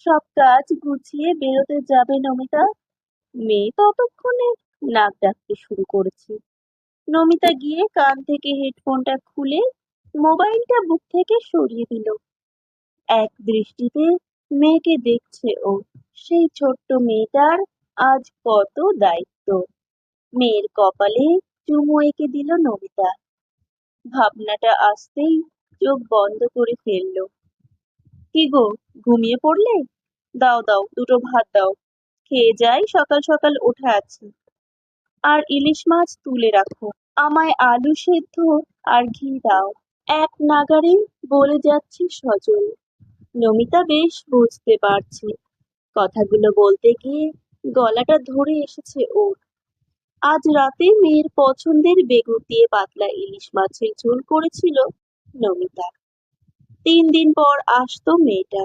সব কাজ গুছিয়ে বেরোতে যাবে নমিতা। মেয়ে ততক্ষণে নাক ডাকতে শুরু করেছে। নমিতা গিয়ে কান থেকে হেডফোনটা খুলে মোবাইলটা বুক থেকে সরিয়ে দিল। এক দৃষ্টিতে মেয়েকে দেখছে ও। সেই ছোট্ট মেয়েটার আজ কত দায়িত্ব। মেয়ের কপালে চুমু এঁকে দিল নমিতা। ভাবনাটা আসতেই চোখ বন্ধ করে ফেলল। কি গো, ঘুমিয়ে পড়লে? দাও দাও, দুটো ভাত দাও, খেয়ে যাই, সকাল সকাল উঠে আছি। আর ইলিশ মাছ তুলে রাখো। আমায় আলু সেদ্ধ আর ঘি দাও। এক নাগাড়ে বলে যাচ্ছে সজল। নমিতা বেশ বুঝতে পারছে কথাগুলো বলতে গিয়ে গলাটা ধরে এসেছে ওর। আজ রাতে মেয়ের পছন্দের বেগুন দিয়ে পাতলা ইলিশ মাছের ঝোল করেছিল নমিতা। 3 দিন পর আসতো মেয়েটা।